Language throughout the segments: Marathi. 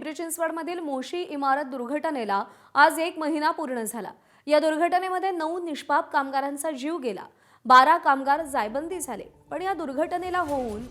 पिंपरी चिंचवडमधील मोशी इमारत दुर्घटनेला आज 1 महिना पूर्ण झाला। या दुर्घटनेमध्ये 9 निष्पाप कामगारांचा जीव गेला, 12 कामगार जायबंदी झाले। पण या दुर्घटनेला होऊन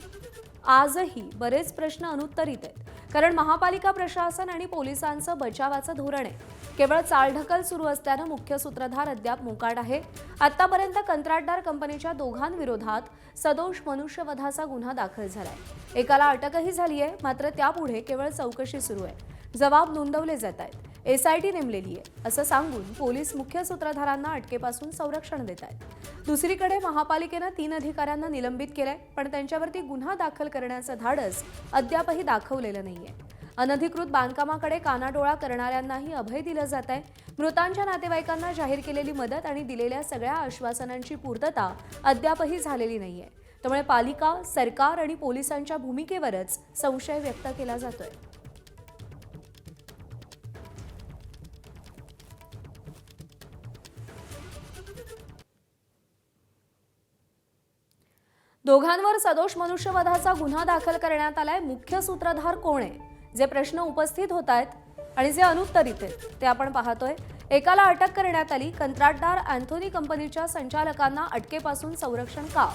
आजही बरेच प्रश्न अनुत्तरित आहेत, कारण महापालिका प्रशासन आणि पोलिसांचं बचावाचं धोरण आहे। केवळ चालढकल सुरू असल्याने मुख्य सूत्रधार अद्याप मोकाट आहे। आतापर्यंत कंत्राटदार कंपनीच्या दोघांविरोधात सदोष मनुष्यवधाचा गुन्हा दाखल झालाय। एकाला अटकही झाली आहे, मात्र त्यापुढे केवळ चौकशी सुरू आहे। जबाब नोंदवले जात आहेत। एसआयटी नेमलेली आहे असं सांगून पोलीस मुख्य सूत्रधारांना अटकेपासून संरक्षण देत आहेत। दुसरीकडे महापालिकेने 3 अधिकाऱ्यांना निलंबित केलंय, पण त्यांच्यावरती गुन्हा दाखल करण्याचं धाडस अद्यापही दाखवलेलं नाहीये। अनधिकृत बांधकामाकडे कानाडोळा करणाऱ्यांनाही अभय दिलं जात आहे। मृतांच्या नातेवाईकांना जाहीर केलेली मदत आणि दिलेल्या सगळ्या आश्वासनांची पूर्तता अद्यापही झालेली नाहीये। त्यामुळे पालिका, सरकार आणि पोलिसांच्या भूमिकेवरच संशय व्यक्त केला जातोय। दोघांवर सदोष मनुष्यवधाचा गुन्हा दाखल करण्यात आलाय। मुख्य सूत्रधार कोण आहे, जे प्रश्न उपस्थित होत आहेत आणि जे अनुत्तरित आहेत ते आपण पाहतोय। एकाला अटक करण्यात आली, कंत्राटदार अँथोनी कंपनीच्या संचालकांना अटकेपासून संरक्षण का?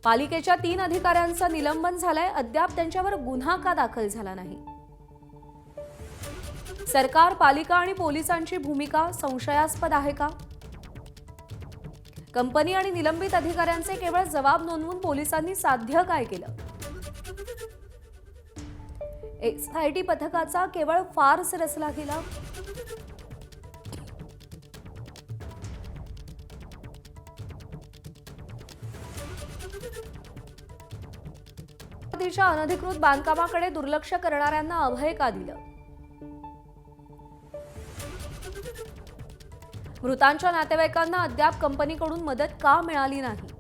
पालिकेच्या 3 अधिकाऱ्यांचं निलंबन झालंय, अद्याप त्यांच्यावर गुन्हा का दाखल झाला नाही? सरकार, पालिका आणि पोलिसांची भूमिका संशयास्पद आहे का? कंपनी आणि निलंबित अधिकाऱ्यांचे केवळ जबाब नोंदवून पोलिसांनी साध्य काय केलं? एसआयटी पथकाचा केवळ फार्स रचला गेला? अनधिकृत बांधकामाकडे दुर्लक्ष करणाऱ्यांना अभय का दिलं? मृतांच्या नातेवाईकांना अद्याप कंपनीकडून मदत का मिळाली नाही?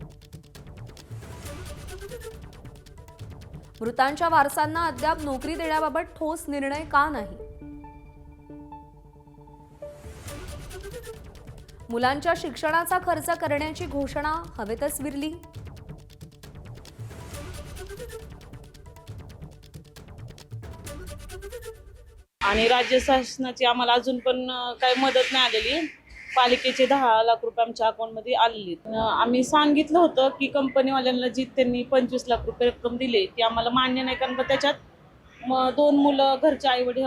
मृतांच्या वारसांना अद्याप नोकरी देण्याबाबत ठोस निर्णय का नाही? मुलांच्या शिक्षणाचा खर्च करण्याची घोषणा हवेतच विरली? आणि राज्य शासनाची आम्हाला अजून पण काही मदत नाही आलेली। पालिकेचे 10 लाख रुपये आमच्या अकाउंटमध्ये आलेली। आम्ही सांगितलं होतं की कंपनीवाल्यांना जी त्यांनी 25 लाख रुपये रक्कम दिली ती आम्हाला मान्य नाही, कारण त्याच्यात 2 मुलं, घरचे आईवडील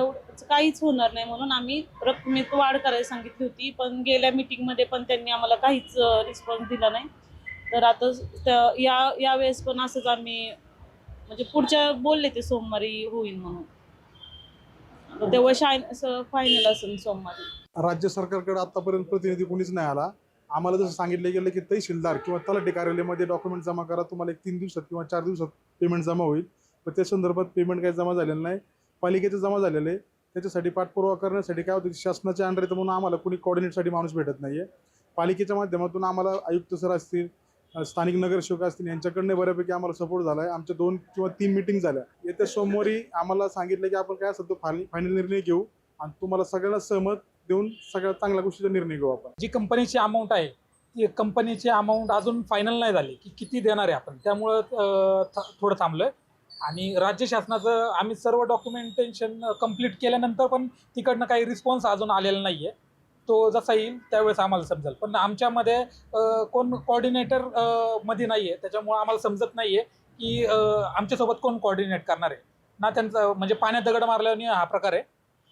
काहीच होणार नाही म्हणून आम्ही रकमेत वाढ करायला सांगितली होती। पण गेल्या मीटिंगमध्ये पण त्यांनी आम्हाला काहीच रिस्पॉन्स दिला नाही। तर आता यावेळेस पण असंच आम्ही म्हणजे पुढच्या बोलले ते सोमवारी होईल म्हणून, तेव्हा फायनल असेल सोमवारी। राज्य सरकारकडे आतापर्यंत प्रतिनिधी कोणीच नाही आला। आम्हाला जसं सांगितलं गेलं की तहसीलदार किंवा तलाठी कार्यालयामध्ये डॉक्युमेंट जमा करा, तुम्हाला एक 3 दिवसात किंवा 4 दिवसात पेमेंट जमा होईल। पण त्या संदर्भात पेमेंट काही जमा झालेलं नाही। पालिकेचं जमा झालेलं आहे, त्याच्यासाठी पाठपुरावा करण्यासाठी काय होतं, शासनाच्या अंडर येतं म्हणून आम्हाला कोणी कोऑर्डिनेटसाठी माणूस भेटत नाहीये। पालिकेच्या माध्यमातून आम्हाला आयुक्त सर असतील, स्थानिक नगरसेवक असतील, यांच्याकडनं बऱ्यापैकी आम्हाला सपोर्ट झाला आहे। आमच्या 2 किंवा 3 मीटिंग झाल्या। येत्या सोमवारी आम्हाला सांगितलं की आपण काय असेल तो फायनल निर्णय घेऊ आणि तुम्हाला सगळ्यांना सहमत देऊन सगळ्यात चांगल्या गोष्टीचा निर्णय घेऊ आपण। जी कंपनीची अमाऊंट आहे ती कंपनीची अमाऊंट अजून फायनल नाही झाली की किती देणार आहे आपण, त्यामुळं थोडं थांबलोय। आणि राज्य शासनाचं आम्ही सर्व डॉक्युमेंटेशन कंप्लीट केल्यानंतर पण तिकडनं काही रिस्पॉन्स अजून आलेला नाही आहे। तो जसा येईल त्यावेळेस आम्हाला समजेल। पण आमच्यामध्ये कोण कोऑर्डिनेटर मध्ये नाही आहे, त्याच्यामुळं आम्हाला समजत नाही आहे की आमच्यासोबत कोण कोऑर्डिनेट करणार आहे ना। त्यांचं म्हणजे पाण्यात दगड मारल्याने हा प्रकार आहे,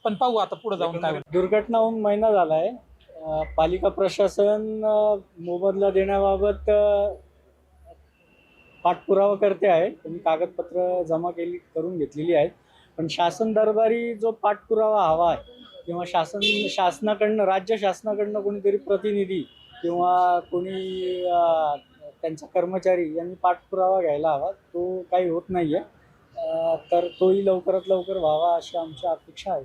पण पाहू आता पुढे जाऊन काय होईल। दुर्घटना होऊन महिना झाला आहे। पालिका प्रशासन मोबदला देण्याबाबत पाठपुरावा करते आहे। त्यांनी कागदपत्र जमा करून घेतलेली आहेत। पण शासन दरबारी जो पाठपुरावा हवा आहे किंवा शासनाकडनं राज्य शासनाकडनं कोणीतरी प्रतिनिधी किंवा कोणी त्यांचा कर्मचारी यांनी पाठपुरावा घ्यायला हवा, तो काही होत नाही आहे। तर तोही लवकरात लवकर व्हावा अशी आमची अपेक्षा आहे।